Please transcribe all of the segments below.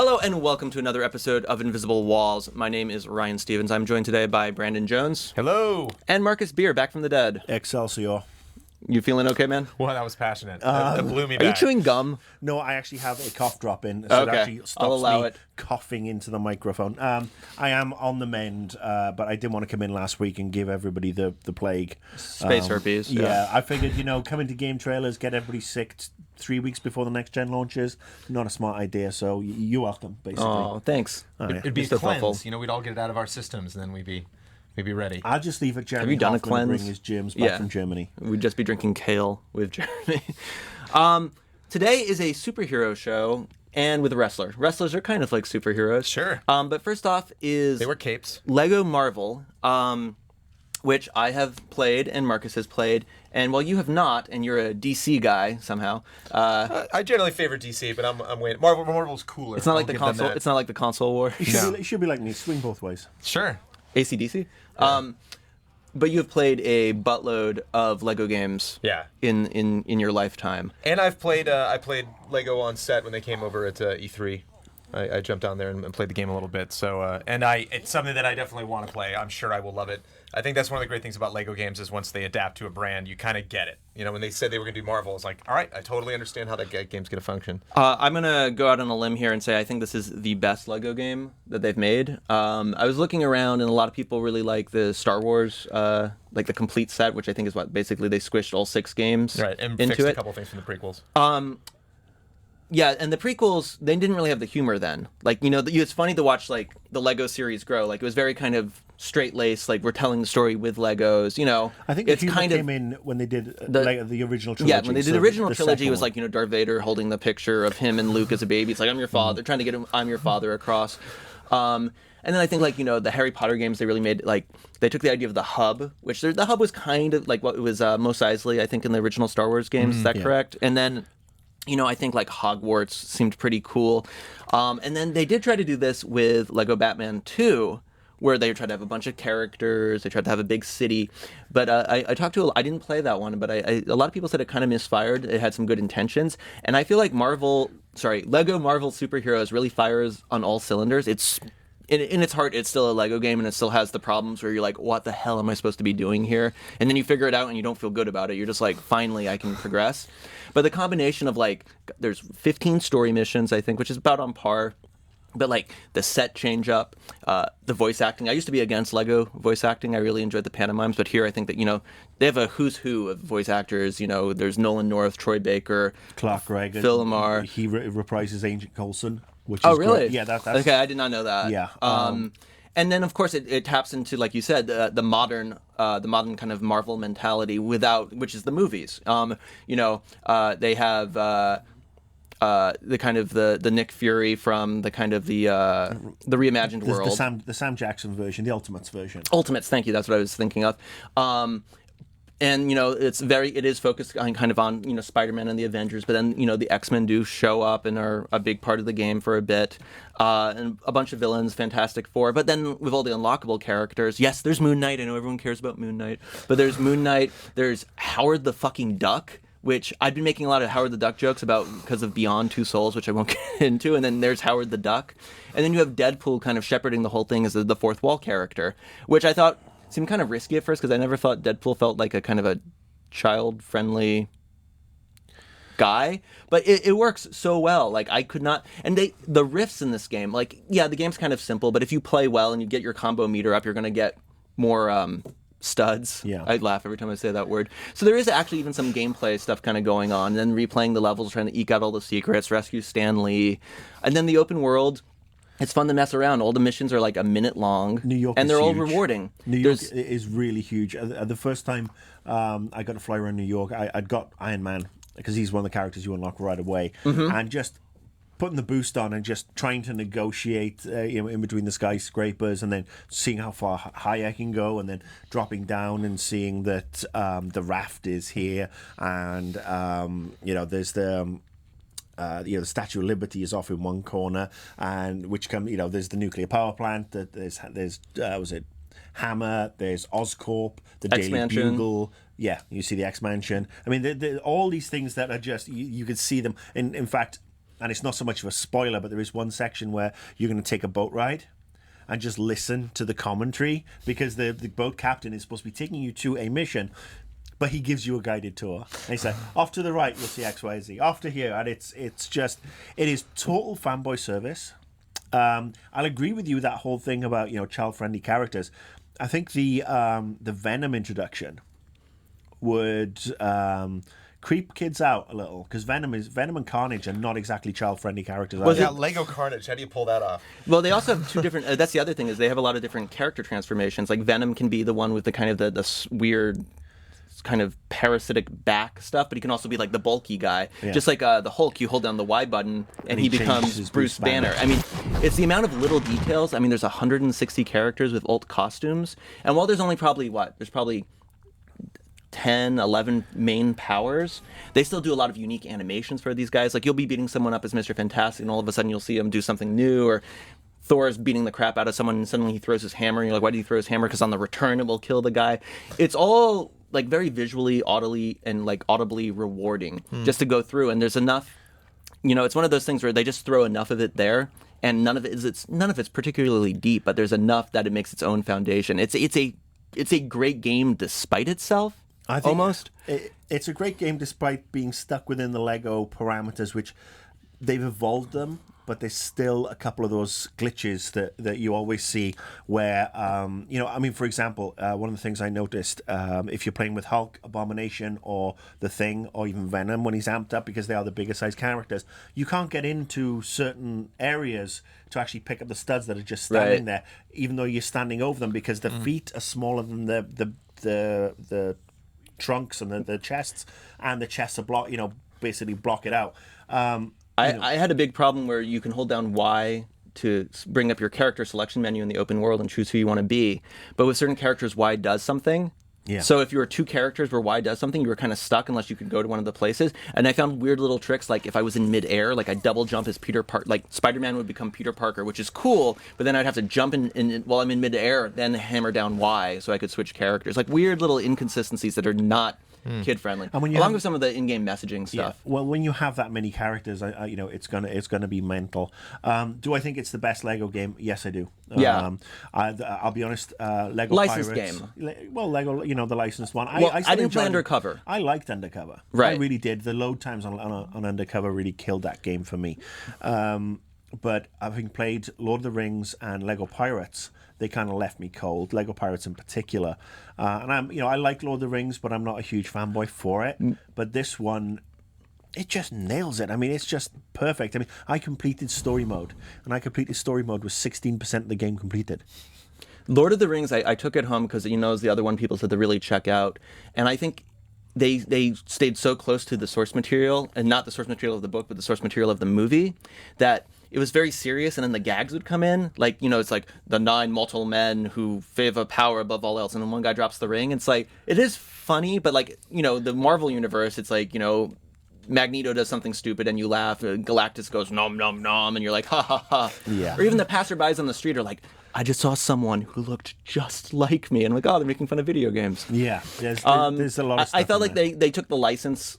Hello and welcome to another episode of Invisible Walls. My name is Ryan Stevens. I'm joined today by Brandon Jones. Hello. And Marcus Beer, back from the dead. Excelsior. You feeling okay, man? Well, that was passionate. That blew me back. Are you chewing gum? No, I actually have a cough drop in, so Okay. it actually stops I'll allow me it. coughing into the microphone. I am on the mend, but I didn't want to come in last week and give everybody the plague. Space herpes. Yeah, I figured, come into GameTrailers, get everybody sick 3 weeks before the next gen launches. Not a smart idea, so you're welcome, basically. Oh, thanks. It'd be a Still cleanse. thoughtful. We'd all get it out of our systems, and then we'd be ready. I'll just leave it Jeremy Have you done a Hoffman to bring cleanse? his germs back from Germany. We'd just be drinking kale with Jeremy. Today is a superhero show and with a wrestler. Wrestlers are kind of like superheroes. Sure. But first off is They wear capes. Lego Marvel, which I have played and Marcus has played. And while you have not, and you're a DC guy somehow, I generally favor DC, but I'm waiting. Marvel's cooler. it's not like I'll the give them console. that. It's not like the console war. It should be like me, swing both ways. Sure. ACDC. But you have played a buttload of Lego games. Yeah. In your lifetime. And I've played. I played Lego on set when they came over at E3. I jumped down there and played the game a little bit. So it's something that I definitely want to play. I'm sure I will love it. I think that's one of the great things about Lego games is once they adapt to a brand, you kind of get it. When they said they were going to do Marvel, it's like, all right, I totally understand how that game's going to function. I'm going to go out on a limb here and say I think this is the best Lego game that they've made. I was looking around, and a lot of people really like the Star Wars, like the complete set, which I think is what basically they squished all 6 games Right, and into fixed it. a couple things from the prequels. Yeah, and the prequels, they didn't really have the humor then. Like, it's funny to watch, like, the Lego series grow. Like, it was very kind of straight-laced, like, we're telling the story with Legos, I think the it's humor kind came of in when they did the original trilogy. Yeah, when they did the original the trilogy, it second was one. like, Darth Vader holding the picture of him and Luke as a baby. It's like, I'm your father, trying to get him, I'm your father across. And then I think, like, the Harry Potter games, they really made, like, they took the idea of the hub, which the hub was kind of like what it was Mos Eisley, I think, in the original Star Wars games. Is that correct? And then, I think, like, Hogwarts seemed pretty cool. And then they did try to do this with Lego Batman 2, where they tried to have a bunch of characters, they tried to have a big city. But I talked to, I didn't play that one, but a lot of people said it kind of misfired. It had some good intentions. And I feel like Lego Marvel Superheroes really fires on all cylinders. It's in its heart, it's still a Lego game, and it still has the problems where you're like, what the hell am I supposed to be doing here? And then you figure it out, and you don't feel good about it. You're just like, finally, I can progress. But the combination of, like, there's 15 story missions, I think, which is about on par. But, like, the set change up, the voice acting. I used to be against Lego voice acting. I really enjoyed the pantomimes. But here I think that, they have a who's who of voice actors. There's Nolan North, Troy Baker, Clark Gregg. Phil Lamar. He reprises Agent Coulson, which Oh, is really? great. Yeah, that's... Okay, I did not know that. Yeah. And then, of course, it taps into, like you said, the modern kind of Marvel mentality which is the movies. They have the kind of the Nick Fury from the kind of the reimagined world. The Sam Jackson version, the Ultimates version. Ultimates, thank you. That's what I was thinking of. And it is focused on kind of on Spider-Man and the Avengers, but then the X-Men do show up and are a big part of the game for a bit, and a bunch of villains, Fantastic Four. But then with all the unlockable characters, yes, there's Moon Knight. I know everyone cares about Moon Knight, but there's Moon Knight. There's Howard the fucking Duck, which I've been making a lot of Howard the Duck jokes about because of Beyond Two Souls, which I won't get into. And then there's Howard the Duck, and then you have Deadpool kind of shepherding the whole thing as the fourth wall character, which I thought seemed kind of risky at first because I never thought Deadpool felt like a kind of a child-friendly guy, but it works so well. Like, I could not, and the riffs in this game, like, yeah, the game's kind of simple, but if you play well and you get your combo meter up, you're gonna get more studs. Yeah. I laugh every time I say that word. So there is actually even some gameplay stuff kind of going on, and then replaying the levels, trying to eke out all the secrets, rescue Stan Lee, and then the open world. It's fun to mess around. All the missions are like a minute long, New York and they're is all huge. rewarding. New York is really huge. The first time I got to fly around New York, I'd got Iron Man, because he's one of the characters you unlock right away, and just putting the boost on and just trying to negotiate in between the skyscrapers, and then seeing how far high I can go, and then dropping down and seeing that the raft is here, and there's the Statue of Liberty is off in one corner, and there's the nuclear power plant. That there's was it Hammer? There's Oscorp, the Daily X-Mansion. Bugle. Yeah, you see the X-Mansion. I mean, all these things that are just you could see them. In fact, and it's not so much of a spoiler, but there is one section where you're going to take a boat ride and just listen to the commentary, because the boat captain is supposed to be taking you to a mission, but he gives you a guided tour. And he's like, off to the right, you'll see X, Y, Z. Off to here, and it is total fanboy service. I'll agree with you that whole thing about child-friendly characters. I think the Venom introduction would creep kids out a little, because Venom and Carnage are not exactly child-friendly characters. Yeah, Lego Carnage. How do you pull that off? Well, they also have two different. That's the other thing, is they have a lot of different character transformations. Like Venom can be the one with the kind of the weird, kind of parasitic back stuff, but he can also be like the bulky guy. Yeah. Just like the Hulk, you hold down the Y button and he becomes changes Bruce Banner. I mean, it's the amount of little details. I mean, there's 160 characters with alt costumes, and while there's only probably 10, 11 main powers, they still do a lot of unique animations for these guys. Like, you'll be beating someone up as Mr. Fantastic, and all of a sudden you'll see him do something new, or Thor's beating the crap out of someone and suddenly he throws his hammer, and you're like, why did he throw his hammer? Because on the return it will kill the guy. It's all like very visually, audibly rewarding just to go through, and there's enough, it's one of those things where they just throw enough of it there, and none of it's particularly deep, but there's enough that it makes its own foundation. It's a great game despite itself. I think almost. It's a great game despite being stuck within the Lego parameters, which they've evolved them, but there's still a couple of those glitches that you always see where, for example, one of the things I noticed, if you're playing with Hulk, Abomination, or The Thing, or even Venom, when he's amped up, because they are the bigger size characters, you can't get into certain areas to actually pick up the studs that are just standing there, even though you're standing over them, because the feet are smaller than the trunks and the chests, and the chests are basically block it out. I had a big problem where you can hold down Y to bring up your character selection menu in the open world and choose who you want to be, but with certain characters Y does something. Yeah. So if you were two characters where Y does something, you were kind of stuck unless you could go to one of the places. And I found weird little tricks, like if I was in midair, like I double jump as Peter Parker, like Spider-Man would become Peter Parker, which is cool, but then I'd have to jump in while I'm in midair, then hammer down Y so I could switch characters. Like weird little inconsistencies that are not kid-friendly, along with some of the in-game messaging stuff. Yeah. Well, when you have that many characters, it's gonna be mental. Do I think it's the best Lego game? Yes, I do. Yeah. I'll be honest. Lego licensed Pirates, game. Well, Lego, the licensed one. I didn't play Undercover. I liked Undercover. Right. I really did. The load times on Undercover really killed that game for me. But having played Lord of the Rings and Lego Pirates, they kind of left me cold. Lego Pirates in particular, and I like Lord of the Rings, but I'm not a huge fanboy for it. But this one, it just nails it. I mean, it's just perfect. I mean, I completed story mode, and I completed story mode with 16% of the game completed. Lord of the Rings, I took it home because is the other one people said to really check out, and I think they stayed so close to the source material, and not the source material of the book, but the source material of the movie, that it was very serious, and then the gags would come in, like, it's like the 9 mortal men who favor power above all else, and then one guy drops the ring. It's like, it is funny, but like, the Marvel universe, it's like, Magneto does something stupid and you laugh, Galactus goes nom nom nom, and you're like, ha ha ha. Yeah. Or even the passerbys on the street are like, I just saw someone who looked just like me, and I'm like, oh, they're making fun of video games. Yeah, there's a lot of stuff. I felt like they took the license,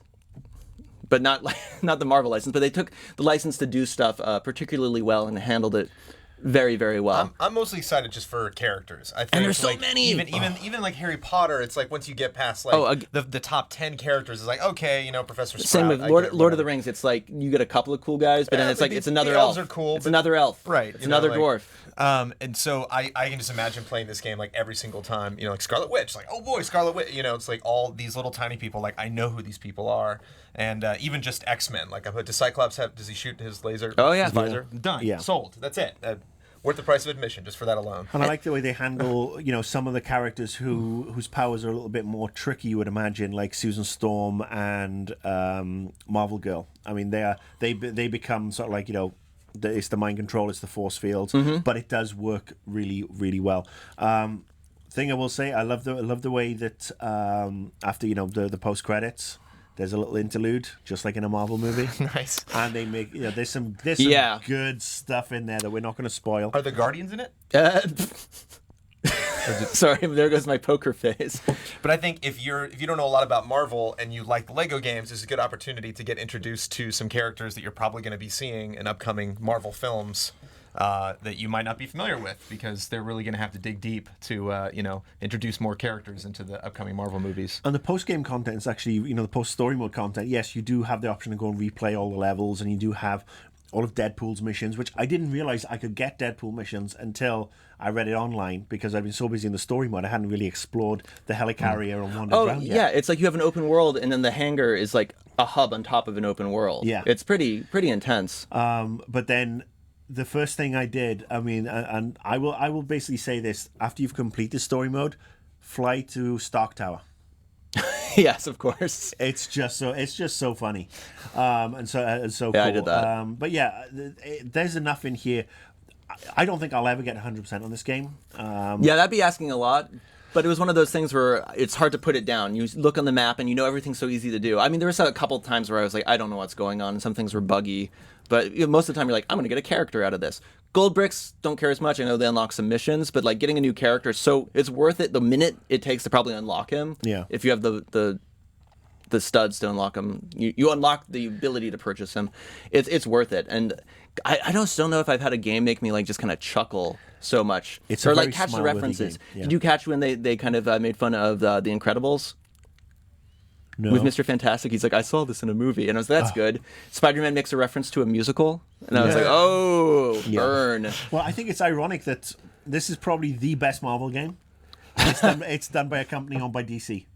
but not the Marvel license, but they took the license to do stuff particularly well and handled it very, very well. I'm mostly excited just for characters. I think, and there's so many. Even like Harry Potter, it's like once you get past like the top 10 characters, it's like, okay, Professor Sprout. Same with Lord of the Rings. It's like you get a couple of cool guys, but then it's like it's another elf. The elves are cool. It's another elf. Right. It's another dwarf. And so I can just imagine playing this game like every single time, like Scarlet Witch, like, oh boy, Scarlet Witch, it's like all these little tiny people, like I know who these people are. And even just X-Men, like does Cyclops does he shoot his laser? Oh yeah. His visor? Done. Yeah. Sold. That's it. Worth the price of admission just for that alone. And I like the way they handle, some of the characters whose powers are a little bit more tricky, you would imagine, like Susan Storm and Marvel Girl. I mean, they become sort of like, it's the mind control, it's the force fields, but it does work really, really well. Thing I will say, I love the way that after the post credits, there's a little interlude, just like in a Marvel movie. Nice. And they make there's some good stuff in there that we're not going to spoil. Are the Guardians in it? Sorry, there goes my poker face. But I think if you don't know a lot about Marvel and you like the Lego games, this is a good opportunity to get introduced to some characters that you're probably going to be seeing in upcoming Marvel films that you might not be familiar with, because they're really going to have to dig deep to introduce more characters into the upcoming Marvel movies. And the post-game content is actually, the post-story mode content. Yes, you do have the option to go and replay all the levels, and you do have all of Deadpool's missions, which I didn't realize I could get Deadpool missions until I read it online, because I've been so busy in the story mode I hadn't really explored the helicarrier and wandered around yet. Yeah, it's like you have an open world, and then the hangar is like a hub on top of an open world. Yeah. It's pretty intense. But then the first thing I did, and I will basically say this: after you've completed story mode, fly to Stark Tower. Yes, of course. It's just so funny, and so cool. Yeah, I did that. But yeah, there's enough in here. I don't think I'll ever get 100% on this game. Yeah, that'd be asking a lot. But it was one of those things where it's hard to put it down. You look on the map and everything's so easy to do. I mean, there was a couple of times where I was like, I don't know what's going on, and some things were buggy. But most of the time, you're like, I'm going to get a character out of this. Gold bricks, don't care as much. I know they unlock some missions, but like getting a new character, so it's worth it the minute it takes to probably unlock him. Yeah. If you have the studs to unlock him, you unlock the ability to purchase him. It's worth it. And I don't know if I've had a game make me like just kind of chuckle so much. It's or a like very catch the smile-worthy references. game. Yeah. Did you catch when they kind of made fun of the Incredibles? No. With Mr. Fantastic, he's like, I saw this in a movie, and I was like, that's good. Spider-Man makes a reference to a musical, and I was like, oh, burn. Well, I think it's ironic that this is probably the best Marvel game. It's done by a company owned by DC.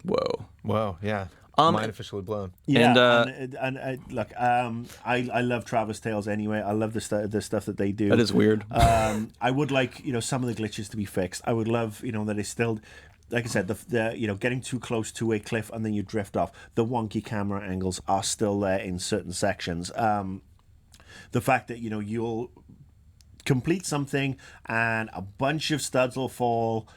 Whoa, yeah. Mind officially blown. Yeah, and look, I love Travis Tales anyway. I love the stuff that they do. That is weird. I would like some of the glitches to be fixed. I would love that it's still, like I said, the getting too close to a cliff and then you drift off. The wonky camera angles are still there in certain sections. The fact that you'll complete something and a bunch of studs will fall,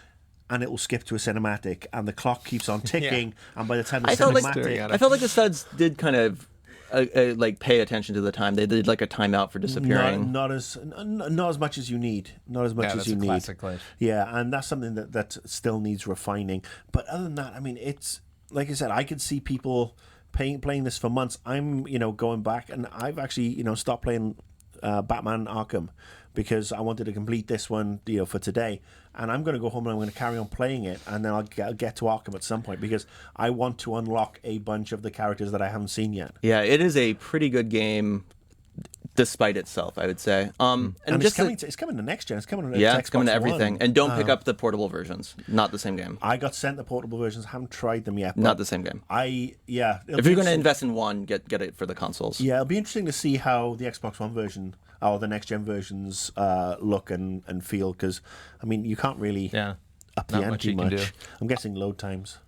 and it will skip to a cinematic, and the clock keeps on ticking. Yeah. And by the time the I felt like the studs did kind of like pay attention to the time. They did like a timeout for disappearing. Not as much as you need. Not as much as you need. Classic glitch. Yeah, and that's something that still needs refining. But other than that, I mean, it's like I said, I could see people playing this for months. I'm going back, and I've actually stopped playing Batman Arkham because I wanted to complete this one for today, and I'm going to go home and I'm going to carry on playing it, and then I'll get to Arkham at some point because I want to unlock a bunch of the characters that I haven't seen yet. Yeah, it is a pretty good game despite itself, I would say. And it's coming to next gen. It's coming to it's coming to everything. And don't pick up the portable versions. Not the same game. I got sent the portable versions. Haven't tried them yet. Not the same game. If you're going to invest in one, get it for the consoles. Yeah, it'll be interesting to see how the Xbox One version or the next gen versions look and feel, because I mean you can't really up the ante much. I'm guessing load times.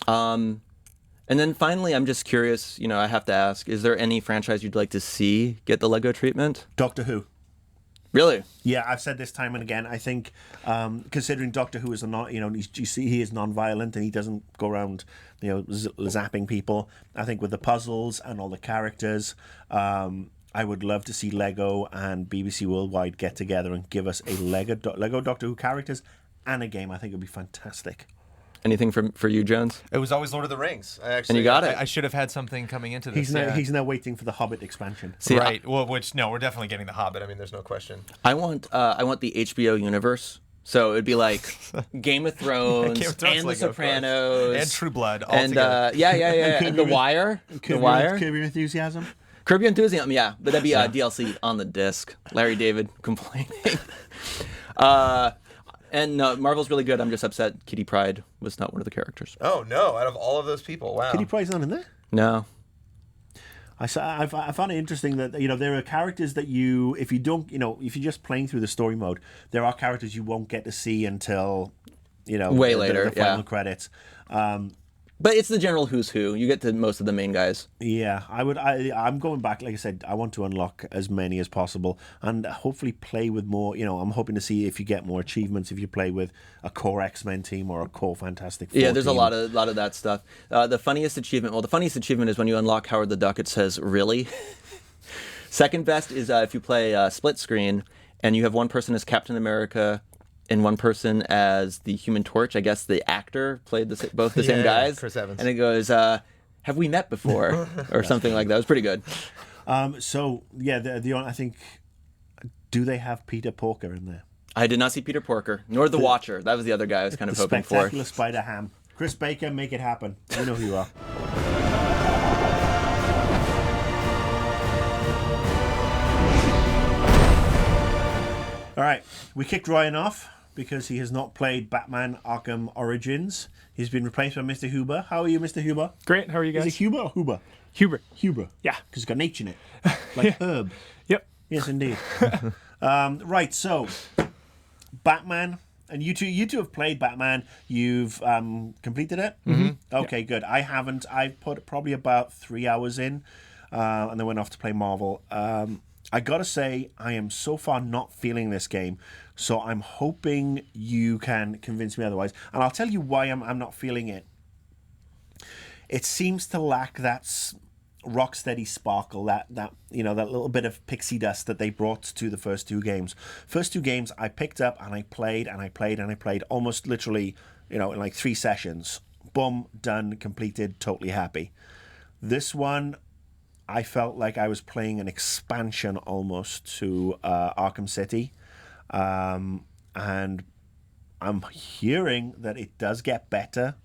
And then finally, I'm just curious, I have to ask, is there any franchise you'd like to see get the Lego treatment? Doctor Who. Really? Yeah, I've said this time and again. I think, considering Doctor Who is he is non-violent and he doesn't go around, zapping people. I think with the puzzles and all the characters, I would love to see Lego and BBC Worldwide get together and give us a Lego Doctor Who characters and a game. I think it would be fantastic. Anything for you, Jones? It was always Lord of the Rings. And you got it. I should have had something coming into this. He's now waiting for the Hobbit expansion. See, right. We're definitely getting the Hobbit. I mean, there's no question. I want the HBO universe. So it'd be like Game of Thrones, and The Sopranos and True Blood all and together. And The Wire. Curb Your Enthusiasm. Curb Your Enthusiasm, yeah, but that'd be DLC on the disc. Larry David complaining. And Marvel's really good. I'm just upset Kitty Pryde was not one of the characters. Oh no! Out of all of those people, wow. Kitty Pryde's not in there? No. I found it interesting that there are characters that if you're just playing through the story mode, there are characters you won't get to see until way later, the final credits. But it's the general who's who. You get to most of the main guys. Yeah, I'm going back. Like I said, I want to unlock as many as possible and hopefully play with more. I'm hoping to see if you get more achievements if you play with a core X-Men team or a core Fantastic Four. Yeah, there's team. a lot of that stuff. The funniest achievement is when you unlock Howard the Duck. It says "really." Second best is if you play split screen. and you have one person as Captain America and one person as the Human Torch. I guess the actor played both the same guys. Chris Evans. And it goes, have we met before? Or something like that. It was pretty good. So yeah, I think, do they have Peter Porker in there? I did not see Peter Porker, nor the Watcher. That was the other guy I was kind of The hoping for. Spectacular Spider-Ham. Chris Baker, make it happen. You know who you are. All right, we kicked Ryan off because he has not played Batman Arkham Origins. He's been replaced by Mr. Huber. How are you, Mr. Huber? Great. How are you guys? Is it Huber or Huber? Huber. Huber. Yeah. Because it's got an H in it. Like herb. Yep. Yes, indeed. Right, so Batman, and you two have played Batman. You've completed it? Mm-hmm. Okay, good. I haven't. I've put probably about 3 hours in, and then went off to play Marvel. I gotta say, I am so far not feeling this game, so I'm hoping you can convince me otherwise. And I'll tell you why I'm not feeling it. It seems to lack that rocksteady sparkle, that little bit of pixie dust that they brought to the first two games. First two games I picked up and I played and I played and I played almost literally, in like 3 sessions. Boom, done, completed, totally happy. This one, I felt like I was playing an expansion almost to Arkham City. And I'm hearing that it does get better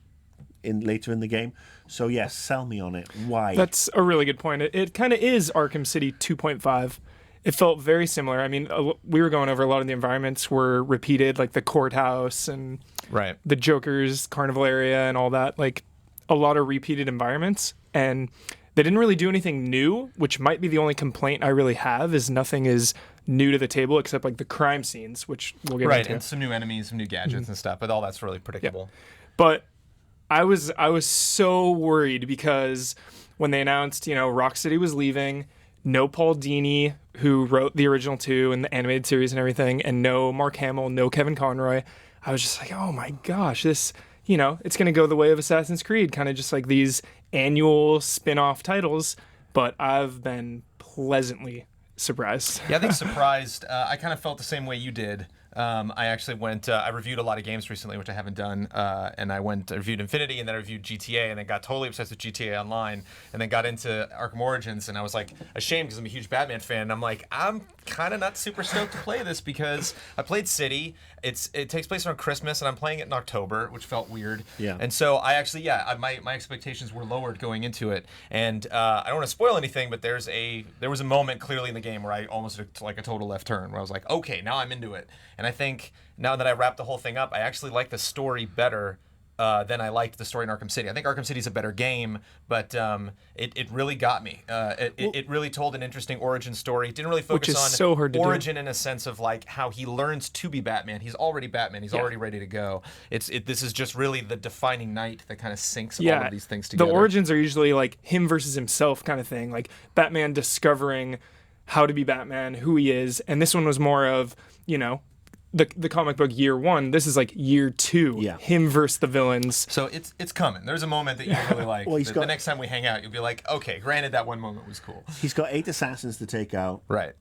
later in the game. So yes, sell me on it. Why? That's a really good point. It kind of is Arkham City 2.5. It felt very similar. I mean, we were going over a lot of the environments were repeated, like the courthouse and Right. the Joker's carnival area and all that. Like a lot of repeated environments. And they didn't really do anything new, which might be the only complaint I really have, is nothing is new to the table except like the crime scenes, which we'll get Right, into. and some new enemies, some new gadgets and stuff, but all that's really predictable. But I was so worried because when they announced, Rocksteady was leaving, no Paul Dini, who wrote the original 2 and the animated series and everything, and no Mark Hamill, no Kevin Conroy, I was just like, oh my gosh, this, it's going to go the way of Assassin's Creed, kind of just like these annual spin-off titles, but I've been pleasantly surprised. Yeah, I think surprised. I kind of felt the same way you did. I actually went, I reviewed a lot of games recently, which I haven't done, and I reviewed Infinity, and then I reviewed GTA, and then got totally obsessed with GTA Online, and then got into Arkham Origins, and I was like ashamed because I'm a huge Batman fan, and I'm like, I'm kind of not super stoked to play this because I played City, it takes place around Christmas, and I'm playing it in October, which felt weird, Yeah. and so I actually, my expectations were lowered going into it, and I don't want to spoil anything, but there was a moment clearly in the game where I almost took like a total left turn, where I was like, okay, now I'm into it. And I think now that I wrapped the whole thing up, I actually like the story better than I liked the story in Arkham City. I think Arkham City is a better game, but it really got me. It really told an interesting origin story. It didn't really focus Which is on so hard to do. origin in a sense of like how he learns to be Batman. He's already Batman. He's already ready to go. This is just really the defining night that kind of syncs all of these things together. The origins are usually like him versus himself kind of thing, like Batman discovering how to be Batman, who he is, and this one was more of, the comic book year 1. This is like year 2. Yeah. Him versus the villains. So it's coming. There's a moment that you really like. Well, the next time we hang out, you'll be like, okay, granted that one moment was cool. He's got 8 assassins to take out. Right.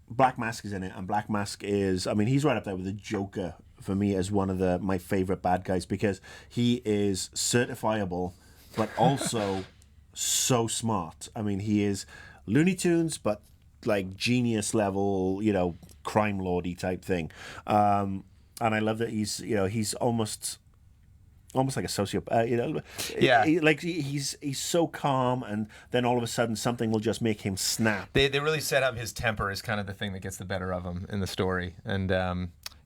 Black Mask is in it, and Black Mask is, he's right up there with the Joker for me as one of my favorite bad guys because he is certifiable, but also so smart. He is Looney Tunes, but like genius level, crime lordy type thing. And I love that he's almost like a sociopath, Yeah. He's so calm, and then all of a sudden something will just make him snap. They really set up his temper as kind of the thing that gets the better of him in the story. And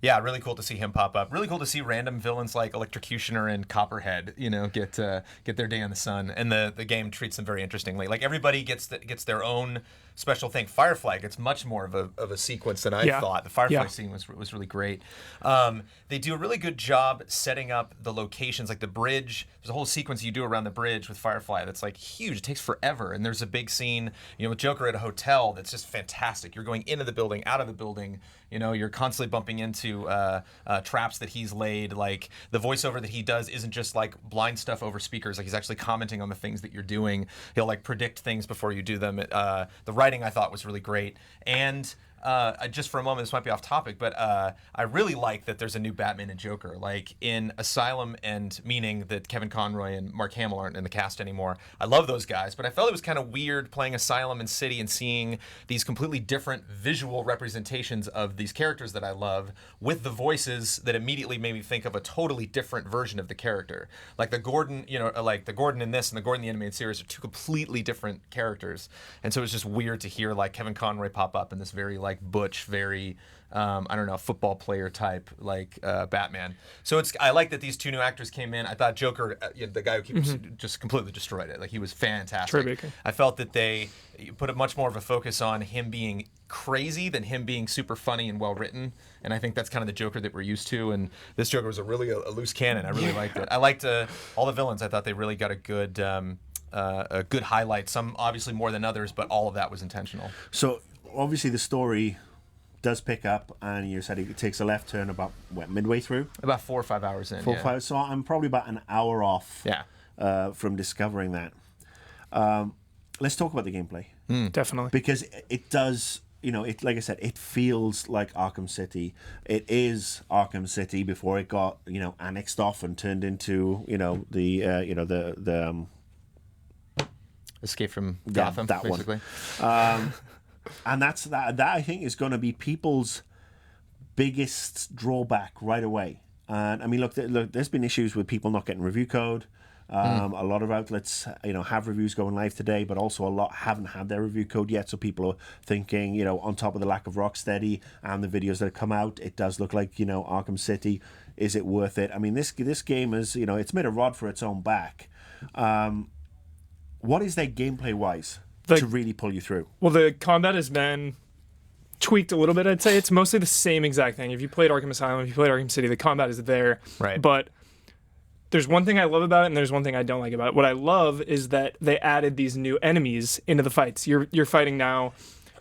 really cool to see him pop up. Really cool to see random villains like Electrocutioner and Copperhead, get their day in the sun. And the game treats them very interestingly. Like everybody gets their own special thing. Firefly gets much more of a sequence than I thought. The Firefly scene was really great. They do a really good job setting up the locations, like the bridge. There's a whole sequence you do around the bridge with Firefly that's like huge. It takes forever. And there's a big scene, with Joker at a hotel that's just fantastic. You're going into the building, out of the building. You're constantly bumping into traps that he's laid. Like the voiceover that he does isn't just like blind stuff over speakers. Like he's actually commenting on the things that you're doing. He'll like predict things before you do them. The writing I thought was really great, and just for a moment, this might be off topic, but I really like that there's a new Batman and Joker. Like in Asylum, and meaning that Kevin Conroy and Mark Hamill aren't in the cast anymore. I love those guys, but I felt it was kind of weird playing Asylum and City and seeing these completely different visual representations of these characters that I love with the voices that immediately made me think of a totally different version of the character. Like the Gordon, like the Gordon in this and the Gordon in the animated series are two completely different characters. And so it was just weird to hear like Kevin Conroy pop up in this very like butch, very I don't know, football player type like Batman. So I like that these two new actors came in. I thought Joker, the guy who keeps just completely destroyed it. Like he was fantastic. I felt that they put much more of a focus on him being crazy than him being super funny and well written. And I think that's kind of the Joker that we're used to. And this Joker was a loose cannon. I really liked it. I liked all the villains. I thought they really got a good highlight. Some obviously more than others, but all of that was intentional. So obviously the story does pick up, and you said it takes a left turn about midway through. About 4 or 5 hours in. 4 or 5. So I'm probably about an hour off. From discovering that. Let's talk about the gameplay. Definitely, because it does. Like I said, it feels like Arkham City. It is Arkham City before it got annexed off and turned into the Escape from Gotham, that basically. And that I think is going to be people's biggest drawback right away. And I mean, look, there's been issues with people not getting review code. A lot of outlets, have reviews going live today, but also a lot haven't had their review code yet. So people are thinking, on top of the lack of Rocksteady and the videos that have come out, it does look like, Arkham City. Is it worth it? I mean, this game is, it's made a rod for its own back. What is their gameplay wise to really pull you through? Well, the combat has been tweaked a little bit, I'd say. It's mostly the same exact thing. If you played Arkham Asylum, if you played Arkham City, the combat is there. Right. But there's one thing I love about it, and there's one thing I don't like about it. What I love is that they added these new enemies into the fights. You're fighting now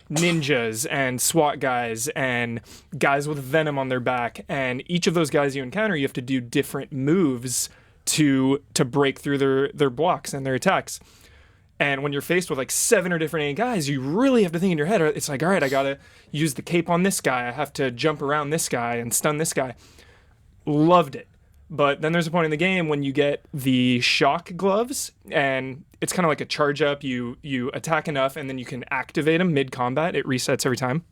ninjas and SWAT guys and guys with venom on their back, and each of those guys you encounter, you have to do different moves to break through their blocks and their attacks. And when you're faced with like 7 or different guys, you really have to think in your head. It's like, all right, I gotta use the cape on this guy. I have to jump around this guy and stun this guy. Loved it. But then there's a point in the game when you get the shock gloves, and it's kind of like a charge up. You attack enough, and then you can activate them mid combat. It resets every time,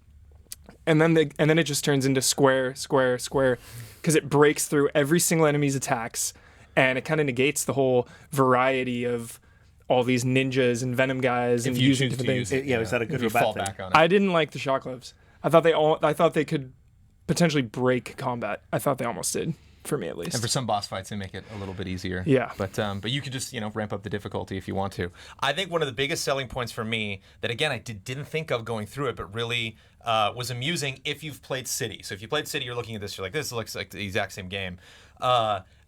and then it just turns into square, because it breaks through every single enemy's attacks, and it kind of negates the whole variety of all these ninjas and venom guys and using different things. Is that a good or bad thing? I didn't like the shock gloves. I thought they could potentially break combat. I thought they almost did. For me, at least. And for some boss fights, they make it a little bit easier. Yeah. But you could just, ramp up the difficulty if you want to. I think one of the biggest selling points for me that, again, I didn't think of going through it, but really was amusing if you've played City. So if you played City, you're looking at this, you're like, this looks like the exact same game.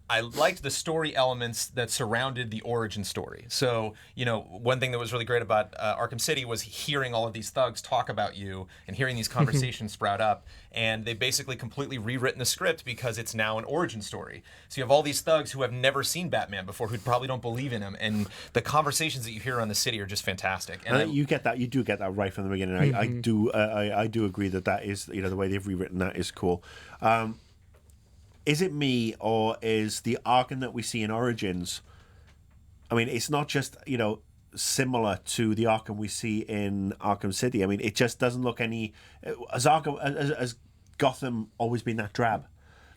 I liked the story elements that surrounded the origin story. So, one thing that was really great about Arkham City was hearing all of these thugs talk about you and hearing these conversations sprout up. And they basically completely rewritten the script because it's now an origin story. So you have all these thugs who have never seen Batman before, who probably don't believe in him. And the conversations that you hear around the city are just fantastic. And you do get that right from the beginning. I do agree that is, the way they've rewritten that is cool. Is it me, or is the Arkham that we see in Origins, I mean, it's not just, similar to the Arkham we see in Arkham City. I mean, it just doesn't look has Gotham always been that drab?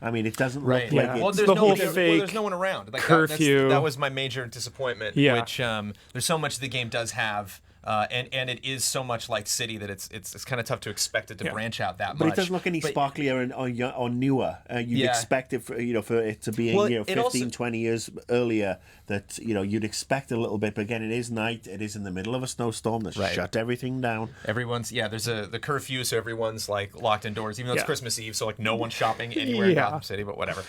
I mean, it doesn't look like well, there's no one around. Like curfew. That was my major disappointment, which there's so much the game does have. And it is so much like City that it's kind of tough to expect it to branch out that much. But it doesn't look any sparklier or newer. You'd expect it for it to be 15, 20 years earlier. That you'd expect a little bit. But again, it is night. It is in the middle of a snowstorm that's shut everything down. Everyone's there's the curfew, so everyone's like locked indoors, even though it's Christmas Eve, so like no one's shopping anywhere in Gotham City. But whatever.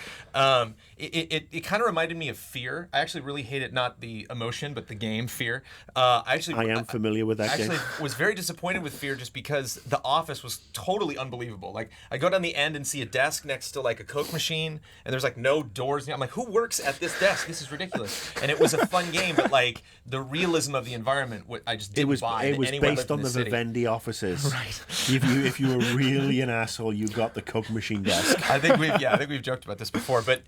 It kind of reminded me of Fear. I actually really hated not the emotion, but the game Fear. I am familiar familiar with that Actually, game. was very disappointed with Fear just because the office was totally unbelievable. Like, I go down the end and see a desk next to like a Coke machine, and there's like no doors. I'm like, who works at this desk? This is ridiculous. And it was a fun game, but like the realism of the environment, I just didn't buy. It was anyone based lived in on the city. Vivendi offices. Right. If you were really an asshole, you got the Coke machine desk. I think we've joked about this before, but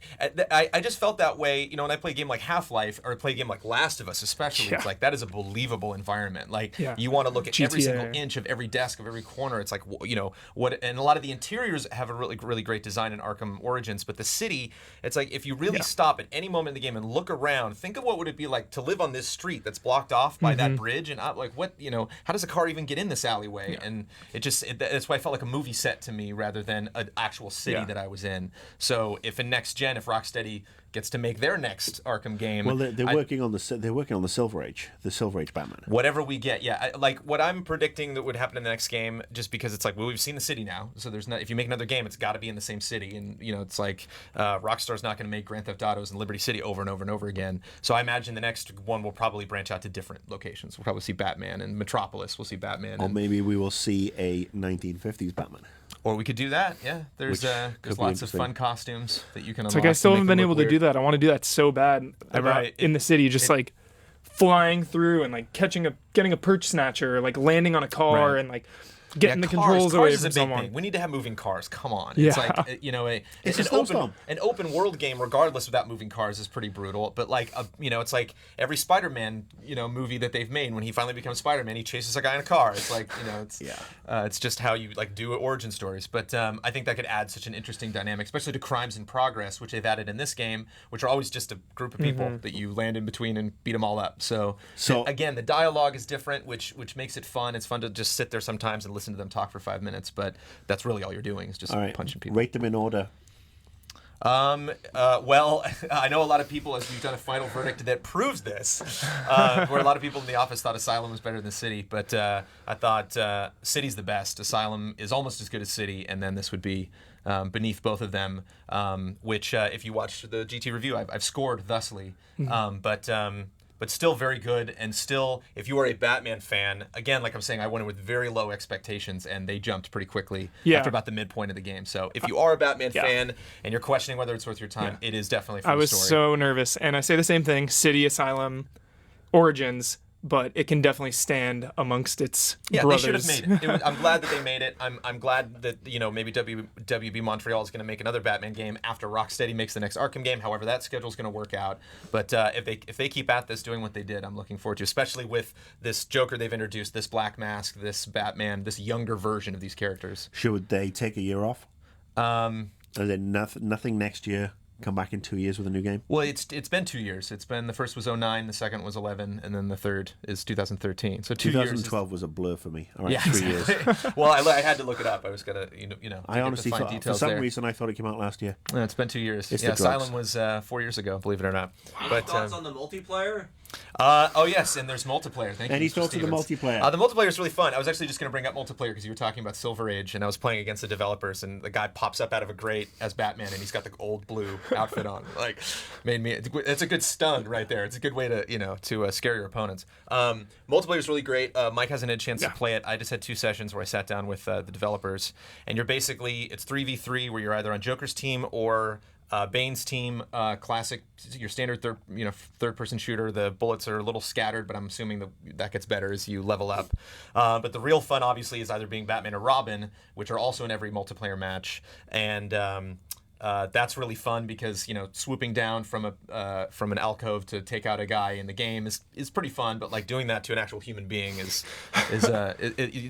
I just felt that way. You know, when I play a game like Half-Life or play a game like Last of Us, especially, it's like that is a believable environment. Like you want to look at every single inch of every desk of every corner. It's like, you know what, and a lot of the interiors have a really great design in Arkham Origins, but the city, it's like if you really stop at any moment in the game and look around, think of what would it be like to live on this street that's blocked off by that bridge, and like what, you know, how does a car even get in this alleyway? And that's why it felt like a movie set to me rather than an actual city that I was in. So if in next gen, if Rocksteady gets to make their next Arkham game, Well, they're working on the Silver Age, Batman. whatever we get, like what I'm predicting that would happen in the next game, just because it's like, well, we've seen the city now, so there's not, if you make another game, it's got to be in the same city, and you know, it's like Rockstar's not going to make Grand Theft Autos in Liberty City over and over and over again. So I imagine the next one will probably branch out to different locations. We'll probably see Batman in Metropolis. We'll see Batman, Or maybe we will see a 1950s Batman. or we could do that. Yeah, there's Which there's could be lots of interesting. fun costumes that you can It's unlock. like I still to make haven't been them able look to do weird. that. I want to do that so bad. Right. In the city, just like flying through and like getting a perch snatcher, or like landing on a car Right. and like getting the cars controls away is from a big someone. thing. We need to have moving cars. Come on. Yeah. It's like, you know, It's a an snowstorm. open world game, regardless without moving cars, is pretty brutal. But like, you know, it's like every Spider-Man, you know, movie that they've made. When he finally becomes Spider-Man, he chases a guy in a car. It's like, you know, it's just how you like do origin stories. But I think that could add such an interesting dynamic, especially to Crimes in Progress, which they've added in this game, which are always just a group of people that you land in between and beat them all up. So again, the dialogue is different, which makes it fun. It's fun to just sit there sometimes and listen to them talk for 5 minutes, but that's really all you're doing is just All right, punching people. rate them in order. Well, I know a lot of people, as we've done a final verdict that proves this, where a lot of people in the office thought Asylum was better than City, but I thought City's the best. Asylum is almost as good as City, and then this would be beneath both of them, which if you watch the GT review, I've scored thusly, but still very good, and still, if you are a Batman fan, again, like I'm saying, I went in with very low expectations, and they jumped pretty quickly after about the midpoint of the game. So if you are a Batman fan and you're questioning whether it's worth your time, it is definitely for I the was story. so nervous, and I say the same thing: City, Asylum, Origins, but it can definitely stand amongst its brothers. They should have made it. I'm glad that they made it. I'm glad that, you know, maybe WB Montreal is going to make another Batman game after Rocksteady makes the next Arkham game. However, that schedule is going to work out. But if they keep at this, doing what they did, I'm looking forward to, especially with this Joker they've introduced, this Black Mask, this Batman, this younger version of these characters. Should they take a year off? Are there nothing next year? Come back in 2 years with a new game? Well, it's been 2 years. It's been, the first was 2009, the second was 2011, and then the third is 2013. So 2 years. 2012 was a blur for me. All right, Yeah, 3 years. Well, I had to look it up. I was gonna, you know. I honestly find thought, for details some there. reason, I thought it came out last year. It's been 2 years. It's Yeah, the drugs. Asylum was 4 years ago, believe it or not. But Thoughts on the multiplayer? oh yes, and there's multiplayer. Thank you. Any Mr. thoughts on the Stevens. multiplayer? The multiplayer is really fun. I was actually just going to bring up multiplayer because you were talking about Silver Age, and I was playing against the developers, and the guy pops up out of a grate as Batman, and he's got the old blue outfit on. Like, made me. It's a good stun right there. It's a good way to, you know, to scare your opponents. Multiplayer is really great. Mike hasn't had a chance to play it. I just had 2 sessions where I sat down with the developers, and you're basically, it's 3v3 where you're either on Joker's team or Bane's team, classic, your standard third-person shooter. The bullets are a little scattered, but I'm assuming that gets better as you level up. But the real fun, obviously, is either being Batman or Robin, which are also in every multiplayer match, and that's really fun because, you know, swooping down from an alcove to take out a guy in the game is pretty fun, but like doing that to an actual human being is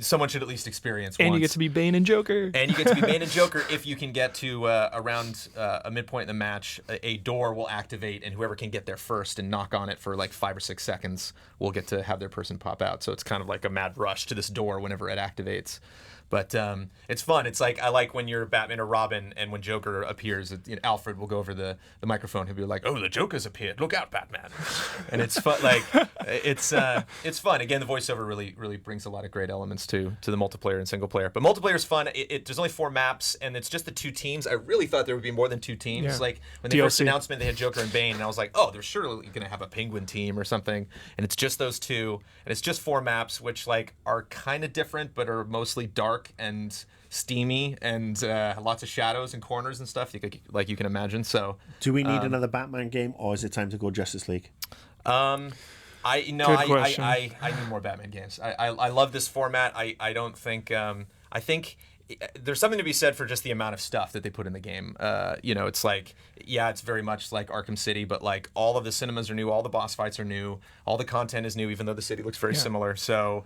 someone should at least experience And once. you get to be Bane and Joker. And you get to be Bane and Joker if you can get to around a midpoint in the match. A door will activate, and whoever can get there first and knock on it for like 5 or 6 seconds will get to have their person pop out. So it's kind of like a mad rush to this door whenever it activates. But it's fun. It's like, I like when you're Batman or Robin and when Joker appears, Alfred will go over the microphone. He'll be like, "Oh, the Joker's appeared! Look out, Batman!" And it's fun. Like it's fun. Again, the voiceover really brings a lot of great elements to the multiplayer and single player. But multiplayer is fun. There's only 4 maps, and it's just the 2 teams. I really thought there would be more than 2 teams. Yeah. Like when they DLC. first announced they had Joker and Bane, and I was like, oh, they're surely going to have a Penguin team or something. And it's just those 2, and it's just 4 maps, which like are kind of different, but are mostly dark and steamy and lots of shadows and corners and stuff. You can imagine. So, do we need another Batman game, or is it time to go Justice League? I need more Batman games. I love this format. I don't think I think there's something to be said for just the amount of stuff that they put in the game. It's like, yeah, it's very much like Arkham City, but like all of the cinemas are new, all the boss fights are new, all the content is new, even though the city looks very similar. So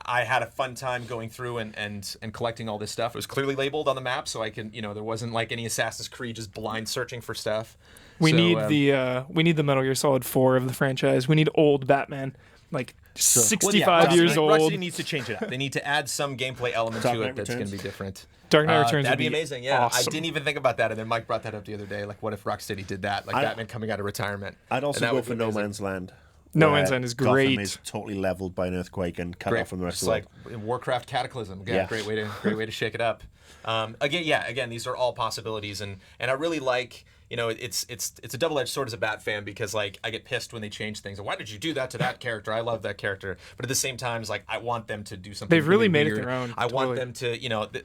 I had a fun time going through and collecting all this stuff. It was clearly labeled on the map, so I can, there wasn't like any Assassin's Creed just blind searching for stuff. We need the Metal Gear Solid 4 of the franchise. We need old Batman, like 65 years old. Rocksteady needs to change it up. They need to add some gameplay element to it that's going to be different. Dark Knight Returns that'd would be amazing. Yeah, awesome. I didn't even think about that, and then Mike brought that up the other day. Like, what if Rocksteady did that? Like Batman coming out of retirement. I'd also go for No Man's Land. No Man's Land is great. Gotham is totally leveled by an earthquake and cut off from the rest of the world. Like Warcraft Cataclysm. Yeah, great way to shake it up. Again, these are all possibilities, and I really like. It's a double-edged sword as a Bat fan, because like I get pissed when they change things. Why did you do that to that character? I love that character, but at the same time, it's like I want them to do something. They've really made weird. it their own. I want them to,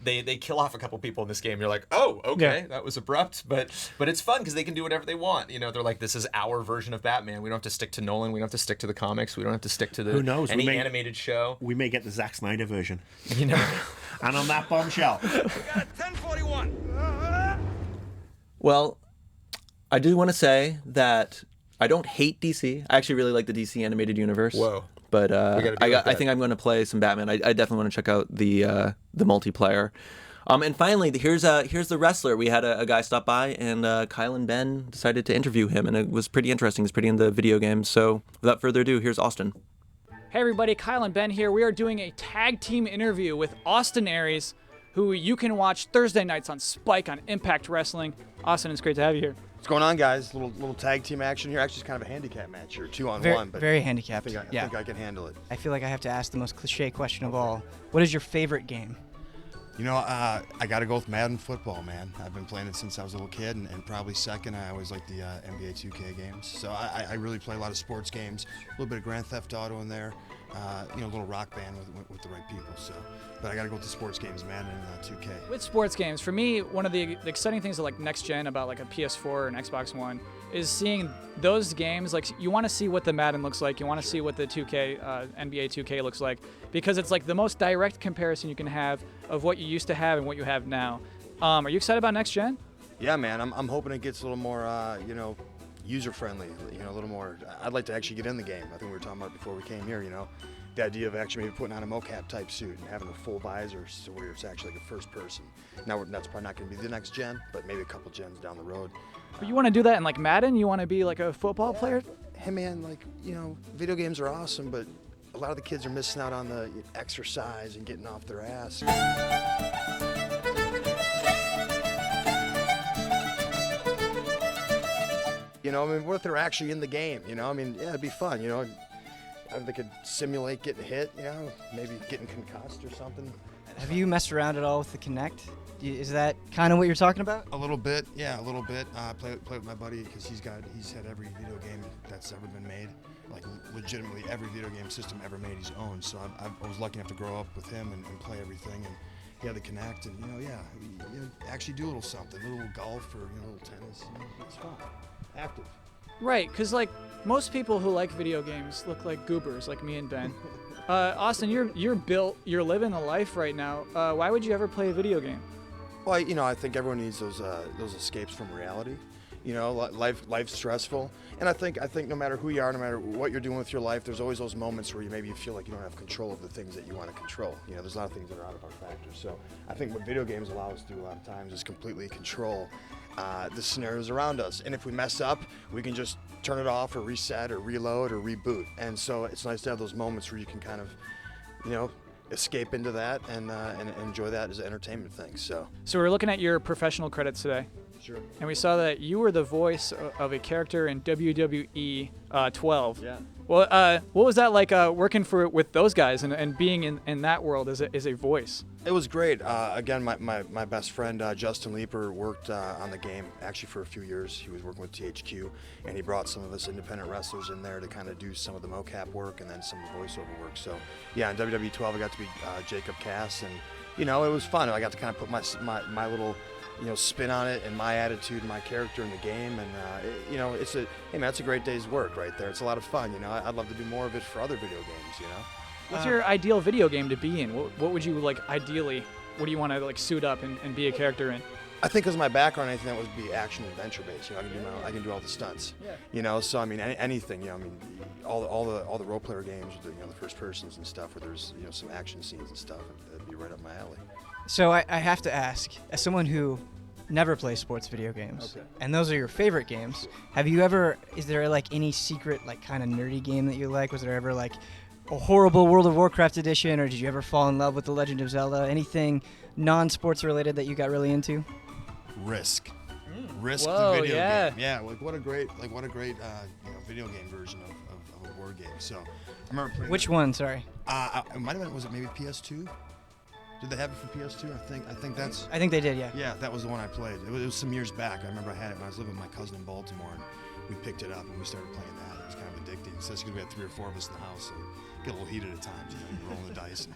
they kill off a couple people in this game. You're like, oh, okay, that was abrupt, but it's fun because they can do whatever they want. They're like, this is our version of Batman. We don't have to stick to Nolan. We don't have to stick to the comics. We don't have to stick to Who knows? any animated show. We may get the Zack Snyder version. And on that bombshell. We got 1041. Well, I do want to say that I don't hate DC. I actually really like the DC animated universe. Whoa. But I think I'm going to play some Batman. I definitely want to check out the multiplayer. And finally, here's the wrestler. We had a guy stop by, and Kyle and Ben decided to interview him, and it was pretty interesting. He's pretty into video games. So without further ado, here's Austin. Hey everybody, Kyle and Ben here. We are doing a tag team interview with Austin Aries, who you can watch Thursday nights on Spike on Impact Wrestling. Austin, it's great to have you here. What's going on, guys? Little tag team action here. Actually, it's kind of a handicap match here, 2-on-1. But very handicapped. I think I can handle it. I feel like I have to ask the most cliche question of all. What is your favorite game? I got to go with Madden football, man. I've been playing it since I was a little kid, and probably second, I always like the NBA 2K games. So I really play a lot of sports games, a little bit of Grand Theft Auto in there, a little Rock Band with the right people. So, but I got to go with the sports games, Madden and 2K. With sports games, for me, one of the exciting things of like next gen about like a PS4 and Xbox One is seeing those games. Like, you want to see what the Madden looks like, you want to see what the 2K NBA 2K looks like, because it's like the most direct comparison you can have of what you used to have and what you have now. Are you excited about next gen? Yeah, man. I'm hoping it gets a little more, user friendly. A little more. I'd like to actually get in the game. I think we were talking about before we came here. The idea of actually maybe putting on a mocap type suit and having a full visor, so where it's actually like a first person. Now that's probably not going to be the next gen, but maybe a couple gens down the road. But you want to do that in like Madden? You want to be like a football player? Hey man, video games are awesome, but a lot of the kids are missing out on the exercise and getting off their ass. What if they're actually in the game? It'd be fun. They could simulate getting hit. Maybe getting concussed or something. Have you messed around at all with the Kinect? Is that kind of what you're talking about? A little bit, yeah, a little bit. Play with my buddy because he's had every video game that's ever been made. Like legitimately every video game system ever made he's owned. So I was lucky enough to grow up with him and play everything. And he had the Kinect, and you actually do a little something, a little golf or a little tennis. It's fun, active. Right, because like most people who like video games look like goobers, like me and Ben. Austin, you're living the life right now. Why would you ever play a video game? Well, I think everyone needs those escapes from reality. Life's stressful, and I think no matter who you are, no matter what you're doing with your life, there's always those moments where you feel like you don't have control of the things that you want to control. There's a lot of things that are out of our factor. So I think what video games allow us to do a lot of times is completely control the scenarios around us. And if we mess up, we can just turn it off or reset or reload or reboot. And so it's nice to have those moments where you can kind of, escape into that and enjoy that as an entertainment thing. So we're looking at your professional credits today. Sure. and we saw that you were the voice of a character in WWE 12. Yeah. Well, what was that like working with those guys and being in that world as a voice? It was great. Again, my best friend Justin Leeper worked on the game actually for a few years. He was working with THQ, and he brought some of us independent wrestlers in there to kind of do some of the mocap work and then some of the voiceover work. So yeah, in WWE 12 I got to be Jacob Cass, and it was fun. I got to kind of put my little spin on it and my attitude and my character in the game, and it's a great day's work right there. It's a lot of fun. I'd love to do more of it for other video games. What's your ideal video game to be in? What would you like ideally? What do you want to like suit up and be a character in? I think because my background, anything that would be action adventure based. I can do all the stunts. Yeah. So I mean, anything. All the role player games, the first persons and stuff, where there's some action scenes and stuff. That'd be right up my alley. So I have to ask, as someone who never plays sports video games, and those are your favorite games, is there like any secret like kind of nerdy game that you like? Was there ever like a horrible World of Warcraft edition, or did you ever fall in love with The Legend of Zelda? Anything non-sports related that you got really into? Risk. Risk Whoa, the video yeah. game. Yeah, what a great video game version of a board game. So I remember playing Which one? Sorry. It might have been, was it maybe PS2? Did they have it for PS2? I think that's. I think they did, yeah. Yeah, that was the one I played. It was some years back. I remember I had it when I was living with my cousin in Baltimore, and we picked it up and we started playing that. It was kind of addicting, especially because we had 3 or 4 of us in the house, and get a little heated at times. You're rolling the dice. And,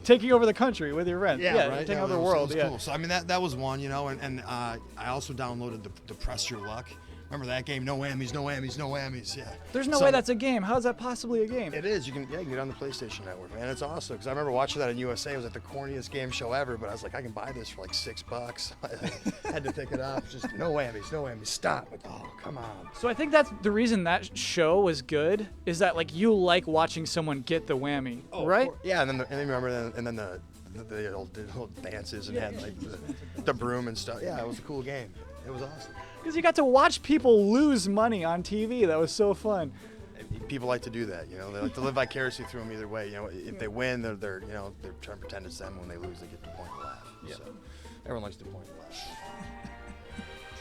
Taking over the country with your rent. right? Taking over it the was- world. It was Yeah. cool. So I mean that was one, and I also downloaded the Press Your Luck. Remember that game? No whammies, no whammies, no whammies. Yeah. There's no So- way that's a game. How is that possibly a game? It is. You can get it on the PlayStation Network, man. It's awesome. Because I remember watching that in USA. It was like the corniest game show ever. But I was like, I can buy this for like $6. I had to pick it up. Just no whammies, no whammies. Stop. Like, oh, come on. So I think that's the reason that show was good, is that like you like watching someone get the whammy, right? Yeah, and then remember, the old dances and had like the broom and stuff. Yeah, it was a cool game. It was awesome. Because you got to watch people lose money on TV. That was so fun. People like to do that, They like to live vicariously through them either way. If they win, they're trying to pretend it's them. When they lose, they get to point and laugh. Yeah. So everyone likes to point and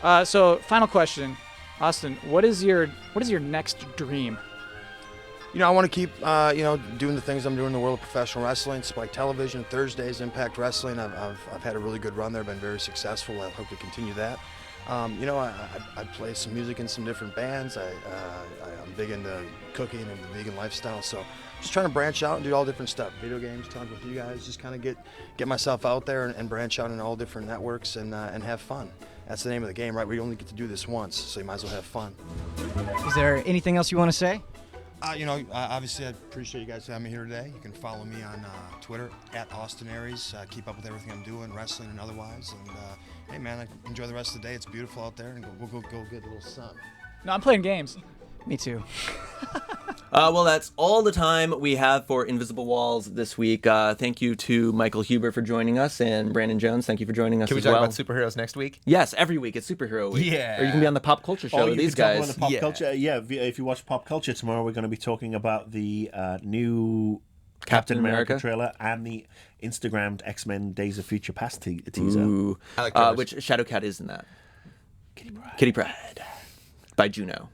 laugh. So final question, Austin, what is your next dream? I want to keep, doing the things I'm doing in the world of professional wrestling. Spike Television, Thursdays, Impact Wrestling. I've had a really good run there, been very successful. I hope to continue that. I play some music in some different bands. I'm big into cooking and the vegan lifestyle, so just trying to branch out and do all different stuff. Video games, talk with you guys, just kind of get myself out there and branch out in all different networks and have fun. That's the name of the game, right? We only get to do this once, so you might as well have fun. Is there anything else you want to say? Obviously, I appreciate you guys having me here today. You can follow me on Twitter @AustinAries. Keep up with everything I'm doing, wrestling and otherwise. And hey, man, enjoy the rest of the day. It's beautiful out there, and we'll go get a little sun. No, I'm playing games. Me too. Well, that's all the time we have for Invisible Walls this week. Thank you to Michael Huber for joining us, and Brandon Jones, thank you for joining us Can we as talk well. about superheroes next week? Yes, every week it's Superhero Week. Yeah. Or you can be on the Pop Culture Show with you these can talk guys. about the pop Yeah. culture. Yeah, if you watch Pop Culture tomorrow, we're going to be talking about the new Captain America trailer and the Instagrammed X-Men Days of Future Past teaser. Ooh. I like trailers. Which Shadowcat is in that? Kitty Pryde. By Juno.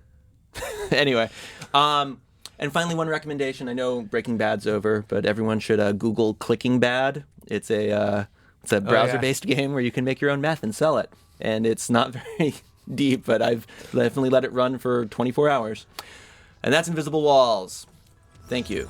Anyway, and finally, one recommendation. I know Breaking Bad's over, but everyone should Google Clicking Bad. It's a browser-based game where you can make your own meth and sell it, and it's not very deep, but I've definitely let it run for 24 hours. And that's Invisible Walls. Thank you.